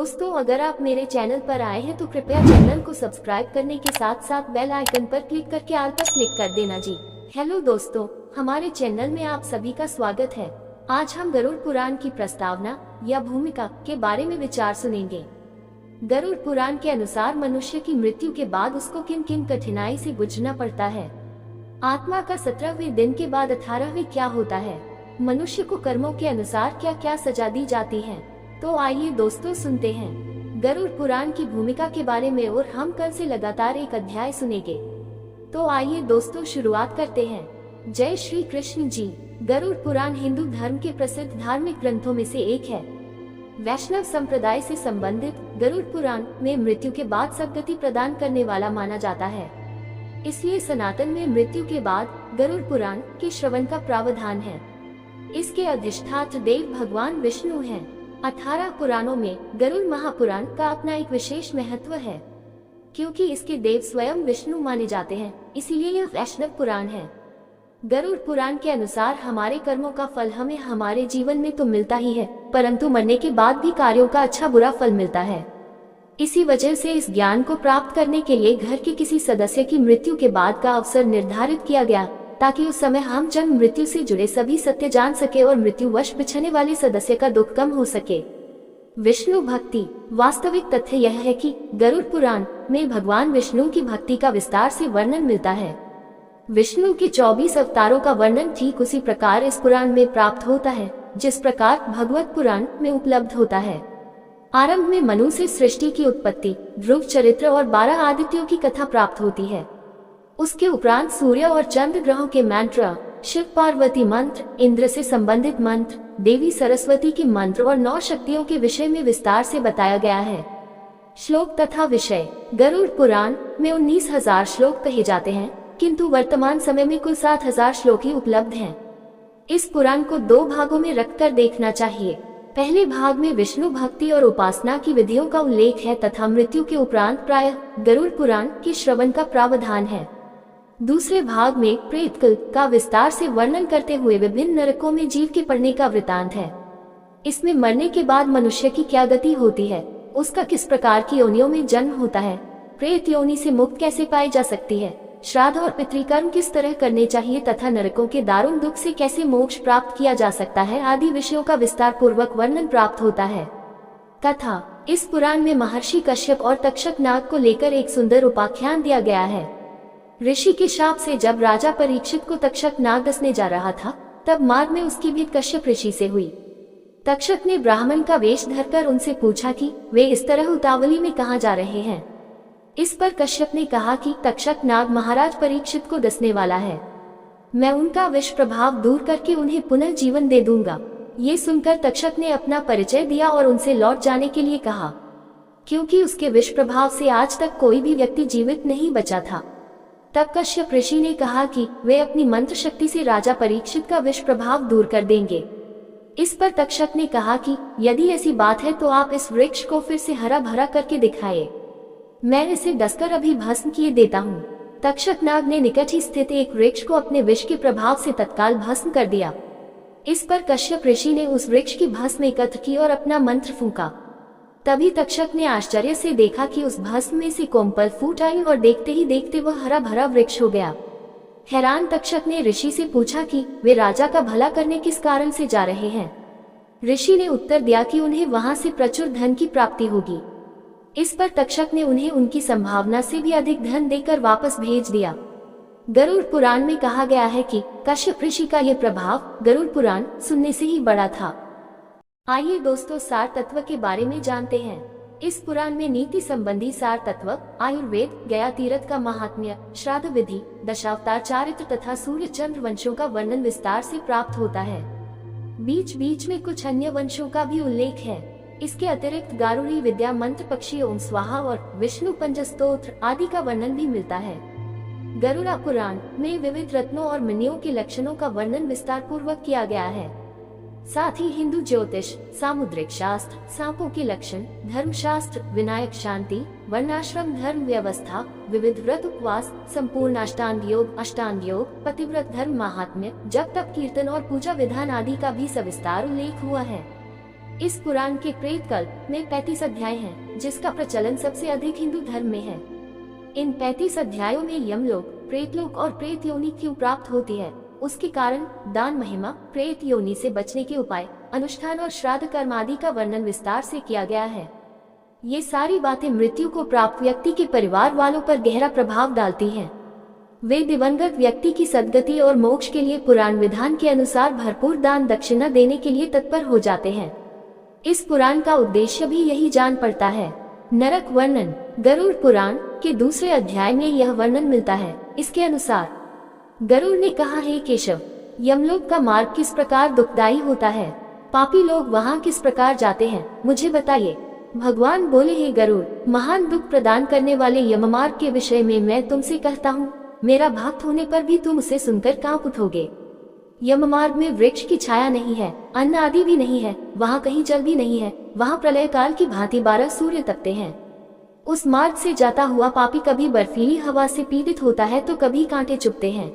दोस्तों, अगर आप मेरे चैनल पर आए हैं तो कृपया चैनल को सब्सक्राइब करने के साथ साथ बेल आइकन पर क्लिक करके ऑल पर क्लिक कर देना जी। हेलो दोस्तों, हमारे चैनल में आप सभी का स्वागत है। आज हम गरुड़ पुराण की प्रस्तावना या भूमिका के बारे में विचार सुनेंगे। गरुड़ पुराण के अनुसार मनुष्य की मृत्यु के बाद उसको किन किन कठिनाई से गुजरना पड़ता है। आत्मा का 17वें दिन के बाद 18वें क्या होता है। मनुष्य को कर्मों के अनुसार क्या क्या सजा दी जाती है। तो आइए दोस्तों सुनते हैं गरुड़ पुराण की भूमिका के बारे में, और हम कल से लगातार एक अध्याय सुनेंगे। तो आइए दोस्तों शुरुआत करते हैं। जय श्री कृष्ण जी। गरुड़ पुराण हिंदू धर्म के प्रसिद्ध धार्मिक ग्रंथों में से एक है। वैष्णव संप्रदाय से संबंधित गरुड़ पुराण में मृत्यु के बाद सद्गति प्रदान करने वाला माना जाता है। इसलिए सनातन में मृत्यु के बाद गरुड़ पुराण के श्रवण का प्रावधान है। इसके अधिष्ठात्र देव भगवान विष्णु हैं। 18 पुराणों में गरुड़ महापुराण का अपना एक विशेष महत्व है। क्योंकि इसके देव स्वयं विष्णु माने जाते हैं, इसीलिए यह वैष्णव पुराण है। गरुड़ पुराण के अनुसार हमारे कर्मों का फल हमें हमारे जीवन में तो मिलता ही है, परंतु मरने के बाद भी कार्यों का अच्छा बुरा फल मिलता है। इसी वजह से इस ज्ञान को प्राप्त करने के लिए घर के किसी सदस्य की मृत्यु के बाद का अवसर निर्धारित किया गया, ताकि उस समय हम जन्म मृत्यु से जुड़े सभी सत्य जान सके और मृत्युवश बिछने वाले सदस्य का दुख कम हो सके। विष्णु भक्ति। वास्तविक तथ्य यह है कि गरुड़ पुराण में भगवान विष्णु की भक्ति का विस्तार से वर्णन मिलता है। विष्णु के 24 अवतारों का वर्णन ठीक उसी प्रकार इस पुराण में प्राप्त होता है, जिस प्रकार भगवत पुराण में उपलब्ध होता है। आरंभ में मनु से सृष्टि की उत्पत्ति, ध्रुव चरित्र और 12 आदित्यों की कथा प्राप्त होती है। उसके उपरांत सूर्य और चंद्र ग्रहों के मंत्र, शिव पार्वती मंत्र, इंद्र से संबंधित मंत्र, देवी सरस्वती के मंत्र और 9 शक्तियों के विषय में विस्तार से बताया गया है। श्लोक तथा विषय। गरुड़ पुराण में 19,000 श्लोक कहे जाते हैं, किंतु वर्तमान समय में कुल 7,000 श्लोक ही उपलब्ध हैं। इस पुराण को 2 भागों में रखकर देखना चाहिए। पहले भाग में विष्णु भक्ति और उपासना की विधियों का उल्लेख है तथा मृत्यु के उपरांत प्रायः गरुड़ पुराण के श्रवण का प्रावधान है। दूसरे भाग में प्रेतकुल का विस्तार से वर्णन करते हुए विभिन्न नरकों में जीव के पड़ने का वृतांत है। इसमें मरने के बाद मनुष्य की क्या गति होती है, उसका किस प्रकार की योनियों में जन्म होता है, प्रेत योनि से मुक्त कैसे पाई जा सकती है, श्राद्ध और पितृकर्म किस तरह करने चाहिए तथा नरकों के दारुण दुख से कैसे मोक्ष प्राप्त किया जा सकता है आदि विषयों का विस्तार पूर्वक वर्णन प्राप्त होता है। कथा। इस पुराण में महर्षि कश्यप और तक्षक नाग को लेकर एक सुंदर उपाख्यान दिया गया है। ऋषि के शाप से जब राजा परीक्षित को तक्षक नाग डसने जा रहा था, तब मार्ग में उसकी भेंट कश्यप ऋषि से हुई। तक्षक ने ब्राह्मण का वेश धरकर उनसे पूछा कि वे इस तरह उतावली में कहाँ जा रहे हैं। इस पर कश्यप ने कहा कि तक्षक नाग महाराज परीक्षित को डसने वाला है। मैं उनका विष प्रभाव दूर करके उन्हें पुनः जीवन दे दूंगा। ये सुनकर तक्षक ने अपना परिचय दिया और उनसे लौट जाने के लिए कहा, क्योंकि उसके विष प्रभाव से आज तक कोई भी व्यक्ति जीवित नहीं बचा था। तब कश्यप ऋषि ने कहा कि वे अपनी मंत्र शक्ति से राजा परीक्षित का विष प्रभाव दूर कर देंगे। इस पर तक्षक ने कहा कि यदि ऐसी बात है तो आप इस वृक्ष को फिर से हरा भरा करके दिखाए, मैं इसे डसकर अभी भस्म किए देता हूँ। तक्षक नाग ने निकट ही स्थित एक वृक्ष को अपने विष के प्रभाव से तत्काल भस्म कर दिया। इस पर कश्यप ऋषि ने उस वृक्ष की भस्म एकत्र की और अपना मंत्र फूंका। तभी तक्षक ने आश्चर्य से देखा कि उस भस्म में से कोमपल फूट आई और देखते ही देखते वह हरा भरा वृक्ष हो गया। हैरान तक्षक ने ऋषि से पूछा कि वे राजा का भला करने किस कारण से जा रहे हैं। ऋषि ने उत्तर दिया कि उन्हें वहां से प्रचुर धन की प्राप्ति होगी। इस पर तक्षक ने उन्हें उनकी संभावना से भी अधिक धन देकर वापस भेज दिया। गरुड़ पुराण में कहा गया है कि कश्यप ऋषि का यह प्रभाव गरुड़ पुराण सुनने से ही बड़ा था। आइए दोस्तों सार तत्व के बारे में जानते हैं। इस पुराण में नीति संबंधी सार तत्व, आयुर्वेद, गया तीर्थ का महात्म्य, श्राद्ध विधि, दशावतार चारित्र तथा सूर्य चंद्र वंशों का वर्णन विस्तार से प्राप्त होता है। बीच बीच में कुछ अन्य वंशों का भी उल्लेख है। इसके अतिरिक्त गारुड़ी विद्या मंत्र, पक्षी ओम स्वाहा और विष्णु पंचस्तोत्र आदि का वर्णन भी मिलता है। गरुड़ा पुराण में विविध रत्नों और मणियों के लक्षणों का वर्णन विस्तार पूर्वक किया गया है। साथ ही हिंदू ज्योतिष, सामुद्रिक शास्त्र, सांपों के लक्षण, धर्मशास्त्र, विनायक शांति, वर्णाश्रम धर्म व्यवस्था, विविध व्रत उपवास, संपूर्ण अष्टांग योग, पतिव्रत धर्म महात्म्य, जप तप कीर्तन और पूजा विधान आदि का भी सविस्तार उल्लेख हुआ है। इस पुराण के प्रेत कल्प में 35 अध्याय हैं, जिसका प्रचलन सबसे अधिक हिंदू धर्म में है। इन 35 अध्यायों में यमलोक, प्रेतलोक और प्रेत योनि क्यों प्राप्त होती है, उसके कारण, दान महिमा, प्रेत योनि से बचने के उपाय, अनुष्ठान और श्राद्ध कर्म आदि का वर्णन विस्तार से किया गया है। ये सारी बातें मृत्यु को प्राप्त व्यक्ति के परिवार वालों पर गहरा प्रभाव डालती हैं। वे दिवंगत व्यक्ति की सद्गति और मोक्ष के लिए पुराण विधान के अनुसार भरपूर दान दक्षिणा देने के लिए तत्पर हो जाते हैं। इस पुराण का उद्देश्य भी यही जान पड़ता है। नरक वर्णन, गरुड़ पुराण के दूसरे अध्याय में यह वर्णन मिलता है। इसके अनुसार गरुड़ ने कहा, हे केशव, यमलोक का मार्ग किस प्रकार दुखदायी होता है, पापी लोग वहाँ किस प्रकार जाते हैं, मुझे बताइए। भगवान बोले, हे गरुड़, महान दुख प्रदान करने वाले यममार्ग के विषय में मैं तुमसे कहता हूँ, मेरा भक्त होने पर भी तुम उसे सुनकर कांप उठोगे। यममार्ग में वृक्ष की छाया नहीं है, अन्न आदि भी नहीं है, वहाँ कहीं जल भी नहीं है, वहाँ प्रलय काल की भांति 12 सूर्य तपते हैं। उस मार्ग से जाता हुआ पापी कभी बर्फीली हवा से पीड़ित होता है तो कभी कांटे चुभते हैं,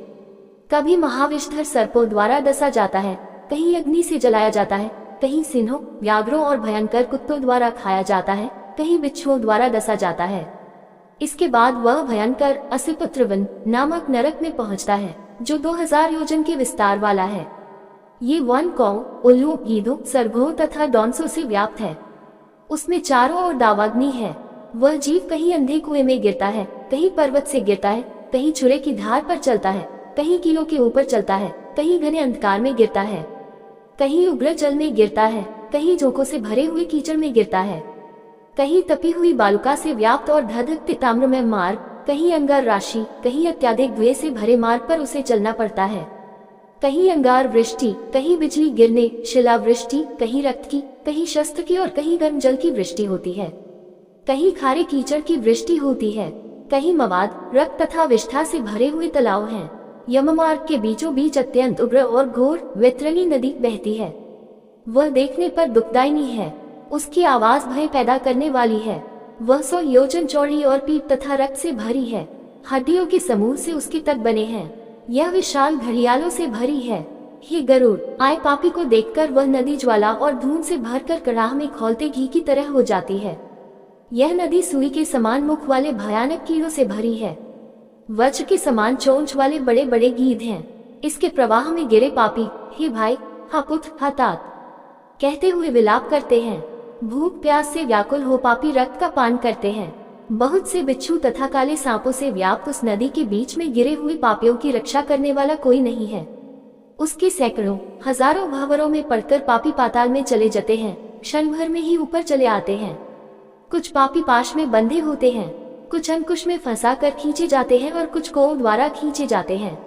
कभी महाविषधर सर्पों द्वारा डसा जाता है, कहीं अग्नि से जलाया जाता है, कहीं सिंहों, व्याघ्रों और भयंकर कुत्तों द्वारा खाया जाता है, कहीं बिच्छुओं द्वारा डसा जाता है। इसके बाद वह भयंकर असिपुत्रवन नामक नरक में पहुंचता है, जो 2000 योजन के विस्तार वाला है। ये वन कौ, उल्लू, गीधों, सर्गों तथा डॉन्सों से व्याप्त है। उसमें चारों ओर दावाग्नि है। वह जीव कहीं अंधे कुएं में गिरता है, कहीं पर्वत से गिरता है, कहीं छुरे की धार पर चलता है, कहीं कीलों के ऊपर चलता है, कहीं घने अंधकार में गिरता है, कहीं उग्र जल में गिरता है, कहीं झोंकों से भरे हुए कीचड़ में गिरता है, कहीं तपी हुई बालुका से व्याप्त और धधकते ताम्र में मार्ग, कहीं अंगार राशि, कहीं अत्याधिक धुएं से भरे मार्ग पर उसे चलना पड़ता है, कहीं अंगार वृष्टि, कहीं बिजली गिरने, शिला वृष्टि, कहीं रक्त की, कहीं शस्त्र की और कहीं गर्म जल की वृष्टि होती है, कहीं खारे कीचड़ की वृष्टि होती है, कहीं मवाद, रक्त तथा विष्ठा से भरे हुए तालाब हैं। यममार्ग के बीचों बीच अत्यंत उग्र और घोर वैतरणी नदी बहती है। वह देखने पर दुखदायिनी है। उसकी आवाज भय पैदा करने वाली है। वह 100 योजन चौड़ी और पीठ तथा रक्त से भरी है। हड्डियों के समूह से उसके तट बने हैं। यह विशाल घड़ियालों से भरी है। हे गरुड़, आए पापी को देखकर वह नदी ज्वाला और धूम से भरकर कड़ाह में खौलते घी की तरह हो जाती है। यह नदी सुई के समान मुख वाले भयानक कीड़ों से भरी है। वज्र के समान चोंच वाले बड़े बड़े गीध हैं। इसके प्रवाह में गिरे पापी, हे भाई, हा पुत्र, हा तात, कहते हुए विलाप करते हैं। भूख प्यास से व्याकुल हो पापी रक्त का पान करते हैं। बहुत से बिच्छू तथा काले सांपों से व्याप्त उस नदी के बीच में गिरे हुए पापियों की रक्षा करने वाला कोई नहीं है। उसके सैकड़ों हजारों भंवरों में पड़कर पापी पाताल में चले जाते हैं। क्षण भर में ही ऊपर चले आते हैं। कुछ पापी पाश में बंधे होते हैं, कुछ अंकुश में फंसा कर खींचे जाते हैं और कुछ कोव द्वारा खींचे जाते हैं।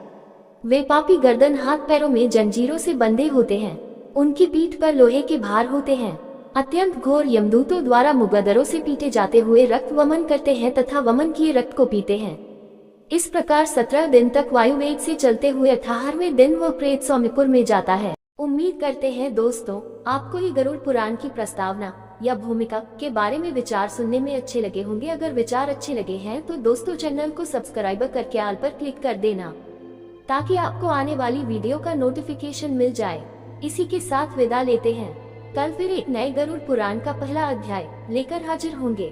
वे पापी गर्दन हाथ पैरों में जंजीरों से बंधे होते हैं। उनकी पीठ पर लोहे के भार होते हैं। अत्यंत घोर यमदूतों द्वारा मुगदरों से पीटे जाते हुए रक्त वमन करते हैं तथा वमन किए रक्त को पीते हैं। इस प्रकार 17 दिन तक वायुवेग से चलते हुए 18वें दिन वह प्रेत सौम्यपुर में जाता है। उम्मीद करते हैं दोस्तों, आपको ये गरुड़ पुराण की प्रस्तावना या भूमिका के बारे में विचार सुनने में अच्छे लगे होंगे। अगर विचार अच्छे लगे हैं तो दोस्तों चैनल को सब्सक्राइब करके ऑल पर क्लिक कर देना, ताकि आपको आने वाली वीडियो का नोटिफिकेशन मिल जाए। इसी के साथ विदा लेते हैं। कल फिर एक नए गरुड़ पुराण का पहला अध्याय लेकर हाजिर होंगे।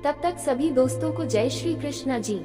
तब तक सभी दोस्तों को जय श्री कृष्णा जी।